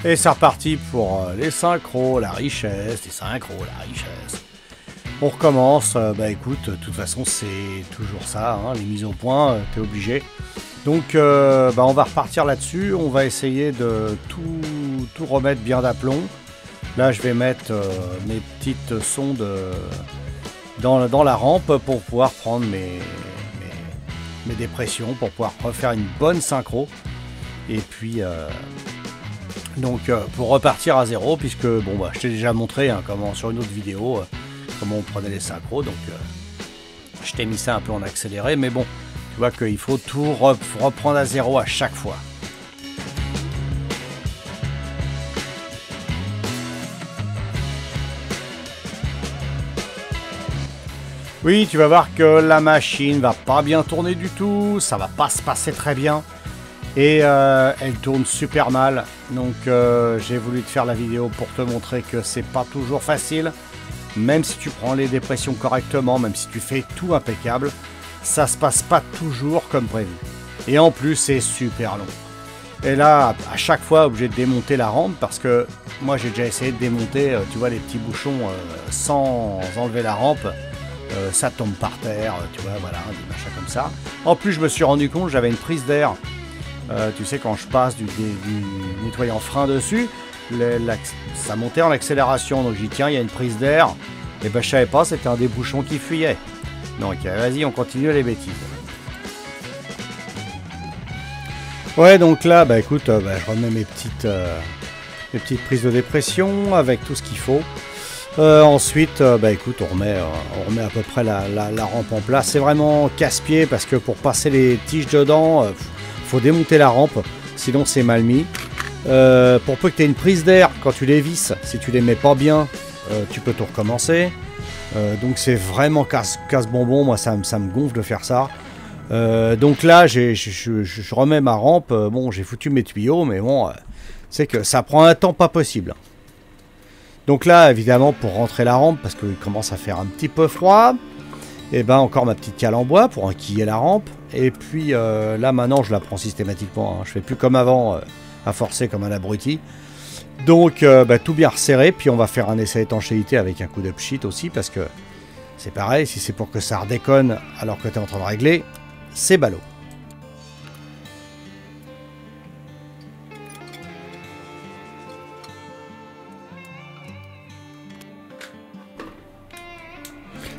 Et c'est reparti pour les synchros, la richesse, les synchros, la richesse. On recommence, bah écoute, de toute façon c'est toujours ça, hein, les mises au point, t'es obligé. Donc bah on va repartir là-dessus, on va essayer de tout remettre bien d'aplomb. Là je vais mettre mes petites sondes dans la rampe pour pouvoir prendre mes dépressions, pour pouvoir refaire une bonne synchro. Et puis donc pour repartir à zéro, puisque bon bah je t'ai déjà montré hein, comment sur une autre vidéo comment on prenait les synchros, donc je t'ai mis ça un peu en accéléré, mais bon tu vois qu'il faut tout reprendre à zéro à chaque fois. Oui, tu vas voir que la machine va pas bien tourner du tout, ça va pas se passer très bien. Et elle tourne super mal, donc j'ai voulu te faire la vidéo pour te montrer que c'est pas toujours facile. Même si tu prends les dépressions correctement, même si tu fais tout impeccable, ça se passe pas toujours comme prévu. Et en plus c'est super long. Et là, à chaque fois, obligé de démonter la rampe, parce que moi j'ai déjà essayé de démonter, tu vois, les petits bouchons sans enlever la rampe. Ça tombe par terre, tu vois, voilà, des machins comme ça. En plus je me suis rendu compte, j'avais une prise d'air. Tu sais, quand je passe du nettoyant frein dessus, ça montait en accélération. Donc j'ai dit tiens, il y a une prise d'air. Et ben je savais pas, c'était un des bouchons qui fuyait. Donc vas-y, on continue les bêtises. Ouais, donc là, bah écoute, je remets mes petites prises de dépression avec tout ce qu'il faut. Ensuite, bah écoute, on remet à peu près la rampe en place. C'est vraiment casse-pied parce que pour passer les tiges dedans, faut démonter la rampe, sinon c'est mal mis. Pour peu que tu aies une prise d'air, quand tu les visses, si tu les mets pas bien, tu peux tout recommencer. Donc c'est vraiment casse-bonbon, moi ça me gonfle de faire ça. Donc là, je remets ma rampe, bon j'ai foutu mes tuyaux, mais bon, c'est que ça prend un temps pas possible. Donc là, évidemment, pour rentrer la rampe, parce qu'il commence à faire un petit peu froid, et ben encore ma petite cale en bois pour enquiller la rampe. Et puis là maintenant je la prends systématiquement, hein. Je fais plus comme avant à forcer comme un abruti. Donc tout bien resserré, puis on va faire un essai d'étanchéité avec un coup de pchit aussi, parce que c'est pareil, si c'est pour que ça redéconne alors que tu es en train de régler, c'est ballot.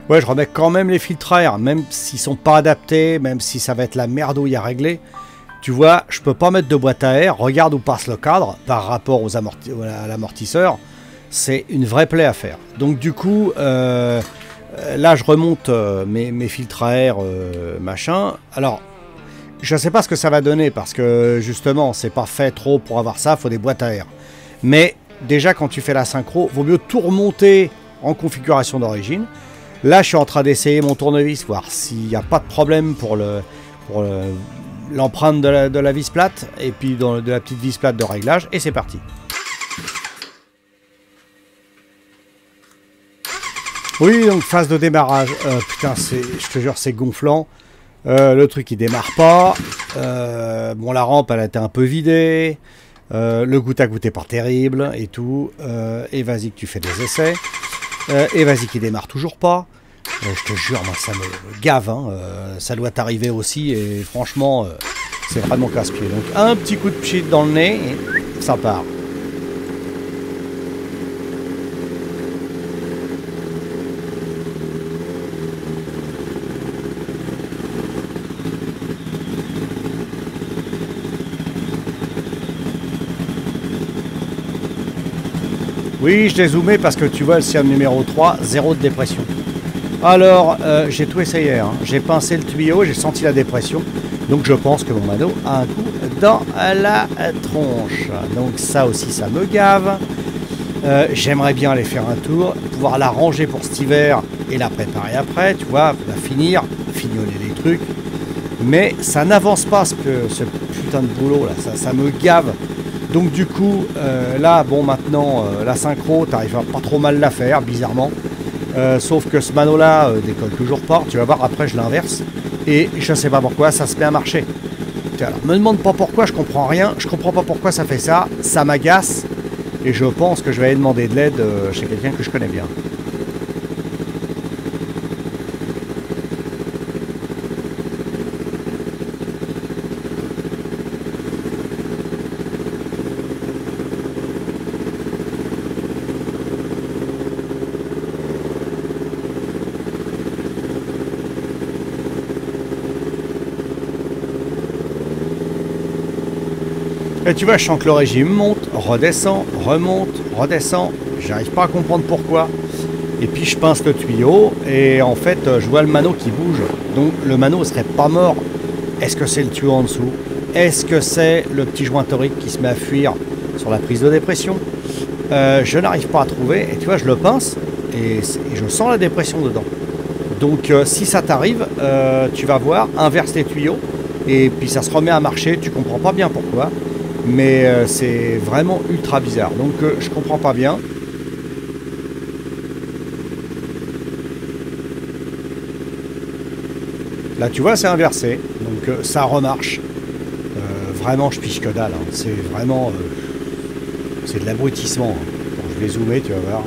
Ouais, je remets quand même les filtres à air, même s'ils sont pas adaptés, même si ça va être la merdouille à régler. Tu vois, je peux pas mettre de boîte à air. Regarde où passe le cadre par rapport à l'amortisseur. C'est une vraie plaie à faire. Donc du coup, là je remonte mes filtres à air, machin. Alors, je sais pas ce que ça va donner parce que justement, c'est pas fait trop pour avoir ça. Faut des boîtes à air. Mais déjà, quand tu fais la synchro, vaut mieux tout remonter en configuration d'origine. Là, je suis en train d'essayer mon tournevis, voir s'il n'y a pas de problème pour l'empreinte de la vis plate, et puis de la petite vis plate de réglage, et c'est parti. Oui, donc phase de démarrage. Putain, je te jure, c'est gonflant. Le truc, il démarre pas. Bon, la rampe, elle a été un peu vidée. Le goutte à goutte est pas terrible, et tout. Et vas-y que tu fais des essais. Et vas-y qui démarre toujours pas. Je te jure, moi ça me gave, hein. Ça doit t'arriver aussi et franchement c'est vraiment casse-pied. Donc un petit coup de pchit dans le nez et ça part. Oui, je l'ai zoomé parce que tu vois le siam numéro 3, 0 de dépression. Alors, j'ai tout essayé, hein. J'ai pincé le tuyau, j'ai senti la dépression. Donc je pense que mon mano a un coup dans la tronche. Donc ça aussi, ça me gave. J'aimerais bien aller faire un tour, pouvoir la ranger pour cet hiver et la préparer après, tu vois, la finir, fignoler les trucs. Mais ça n'avance pas ce putain de boulot là, ça me gave. Donc du coup, là, bon maintenant, la synchro, t'arrives à pas trop mal la faire, bizarrement. Sauf que ce mano là décolle toujours pas. Tu vas voir, après je l'inverse. Et je sais pas pourquoi, ça se met à marcher. Alors, me demande pas pourquoi, je comprends rien. Je comprends pas pourquoi ça fait ça. Ça m'agace. Et je pense que je vais aller demander de l'aide chez quelqu'un que je connais bien. Et tu vois, je sens que le régime monte, redescend, remonte, redescend. J'arrive pas à comprendre pourquoi. Et puis je pince le tuyau et en fait je vois le mano qui bouge. Donc le mano serait pas mort. Est-ce que c'est le tuyau en dessous? Est-ce que c'est le petit joint torique qui se met à fuir sur la prise de dépression? Je n'arrive pas à trouver. Et tu vois, je le pince et je sens la dépression dedans. Donc si ça t'arrive, tu vas voir, inverse les tuyaux et puis ça se remet à marcher. Tu comprends pas bien pourquoi. Mais c'est vraiment ultra bizarre. Donc je comprends pas bien. Là tu vois c'est inversé. Donc ça remarche. Vraiment je piche que dalle. Hein. C'est vraiment... c'est de l'abrutissement. Hein. Bon, je vais zoomer, tu vas voir.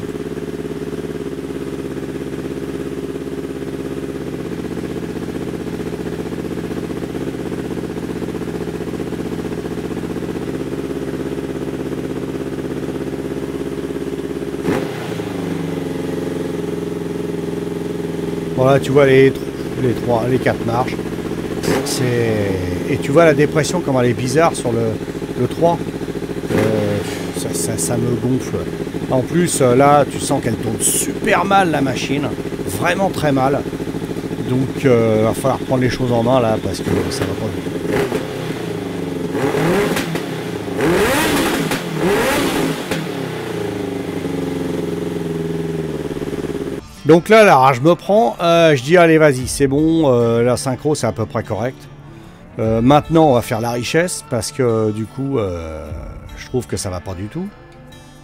Voilà, tu vois les 4 marches. Et tu vois la dépression, comment elle est bizarre sur le 3. Ça me gonfle. En plus, là, tu sens qu'elle tourne super mal, la machine. Vraiment très mal. Donc, il va falloir prendre les choses en main, là, parce que ça va pas du tout. Donc là, la rage me prend, je dis allez vas-y, c'est bon, la synchro c'est à peu près correct. Maintenant on va faire la richesse parce que du coup je trouve que ça va pas du tout.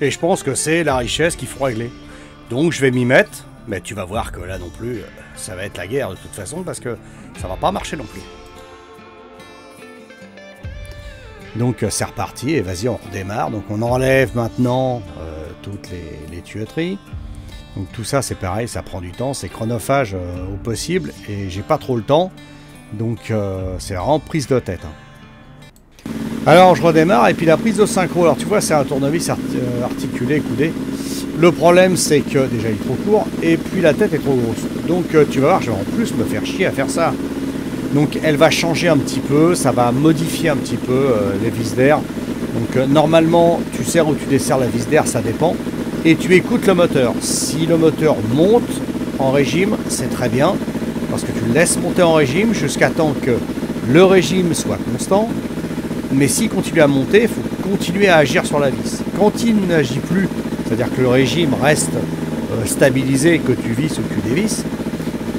Et je pense que c'est la richesse qu'il faut régler. Donc je vais m'y mettre, mais tu vas voir que là non plus, ça va être la guerre de toute façon parce que ça va pas marcher non plus. Donc c'est reparti et vas-y on redémarre. Donc on enlève maintenant toutes les tuyauteries. Donc tout ça c'est pareil, ça prend du temps, c'est chronophage au possible et j'ai pas trop le temps. Donc c'est vraiment prise de tête. Hein. Alors je redémarre et puis la prise de synchro, alors tu vois c'est un tournevis articulé, coudé. Le problème c'est que déjà il est trop court et puis la tête est trop grosse. Donc tu vas voir, je vais en plus me faire chier à faire ça. Donc elle va changer un petit peu, ça va modifier un petit peu les vis d'air. Donc normalement tu serres ou tu desserres la vis d'air, ça dépend. Et tu écoutes le moteur. Si le moteur monte en régime, c'est très bien, parce que tu le laisses monter en régime jusqu'à temps que le régime soit constant. Mais s'il continue à monter, il faut continuer à agir sur la vis. Quand il n'agit plus, c'est-à-dire que le régime reste stabilisé, que tu visses ou que tu dévisses,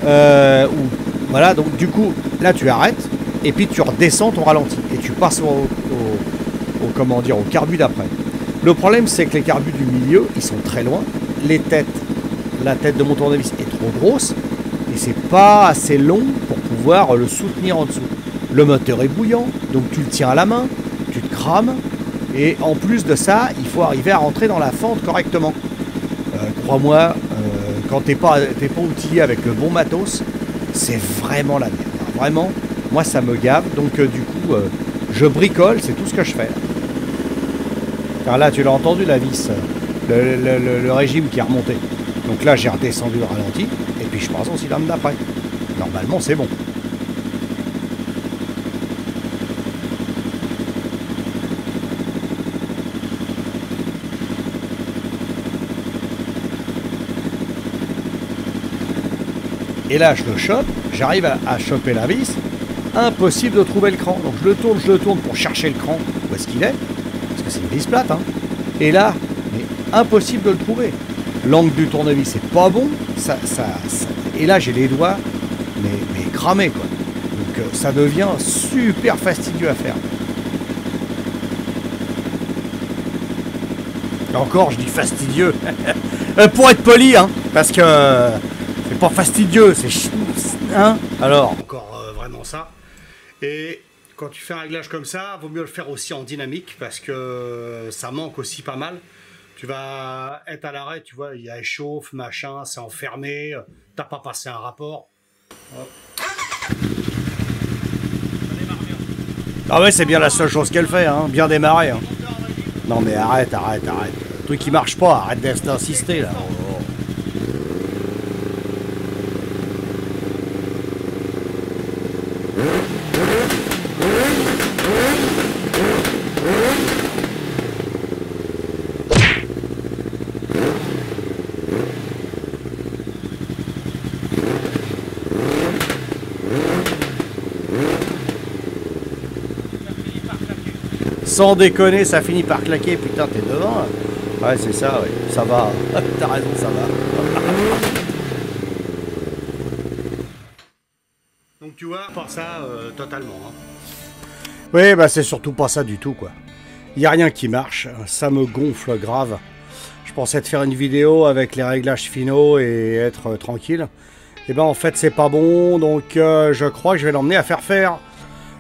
voilà, donc du coup, là tu arrêtes, et puis tu redescends ton ralenti, et tu passes comment dire, au carbu d'après. Le problème, c'est que les carbus du milieu, ils sont très loin. La tête de mon tournevis est trop grosse et c'est pas assez long pour pouvoir le soutenir en dessous. Le moteur est bouillant, donc tu le tiens à la main, tu te crames et en plus de ça, il faut arriver à rentrer dans la fente correctement. Crois-moi, quand t'es pas outillé avec le bon matos, c'est vraiment la merde. Vraiment, moi ça me gave, donc du coup, je bricole, c'est tout ce que je fais. Car là, tu l'as entendu, la vis, le régime qui est remonté. Donc là, j'ai redescendu le ralenti, et puis je passe au cylindre d'après. Normalement, c'est bon. Et là, je le chope, j'arrive à choper la vis. Impossible de trouver le cran. Donc je le tourne pour chercher le cran. Où est-ce qu'il est? C'est une vis plate, hein. Et là, mais impossible de le trouver. L'angle du tournevis c'est pas bon. Et là, j'ai les doigts mais cramés, quoi. Donc ça devient super fastidieux à faire. Et encore, je dis fastidieux. Pour être poli, hein. Parce que c'est pas fastidieux, c'est... Hein. Alors, encore vraiment ça. Et... quand tu fais un réglage comme ça, vaut mieux le faire aussi en dynamique parce que ça manque aussi pas mal. Tu vas être à l'arrêt, tu vois, il y a chauffe, machin, c'est enfermé, t'as pas passé un rapport. Hop. Ah ouais, c'est bien la seule chose qu'elle fait, hein, bien démarrer. Hein. Non mais arrête. Le truc qui marche pas, arrête d'insister là. Sans déconner, ça finit par claquer. Putain, t'es devant là. Ouais, c'est ça, ouais. Ça va. T'as raison, ça va. Donc tu vois, pas ça totalement. Hein. Oui, bah c'est surtout pas ça du tout, quoi. Il n'y a rien qui marche. Ça me gonfle grave. Je pensais te faire une vidéo avec les réglages finaux et être tranquille. Et ben en fait, c'est pas bon. Donc je crois que je vais l'emmener à faire.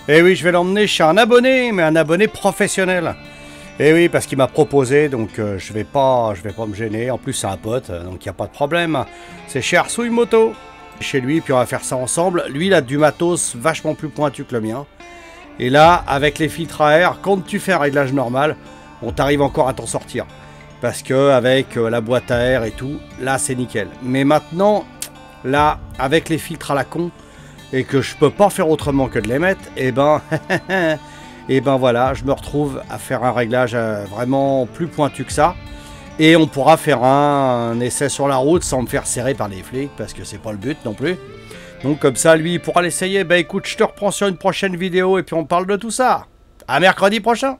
Et oui, je vais l'emmener chez un abonné, mais un abonné professionnel. Et oui, parce qu'il m'a proposé, donc je vais pas me gêner. En plus, c'est un pote, donc il n'y a pas de problème. C'est chez Arsouille Moto. Chez lui, puis on va faire ça ensemble. Lui, il a du matos vachement plus pointu que le mien. Et là, avec les filtres à air, quand tu fais un réglage normal, on t'arrive encore à t'en sortir. Parce que avec la boîte à air et tout, là, c'est nickel. Mais maintenant, là, avec les filtres à la con, et que je peux pas faire autrement que de les mettre, et ben voilà, je me retrouve à faire un réglage vraiment plus pointu que ça, et on pourra faire un essai sur la route sans me faire serrer par les flics, parce que c'est pas le but non plus. Donc comme ça, lui, il pourra l'essayer. Bah écoute, je te reprends sur une prochaine vidéo, et puis on parle de tout ça. À mercredi prochain.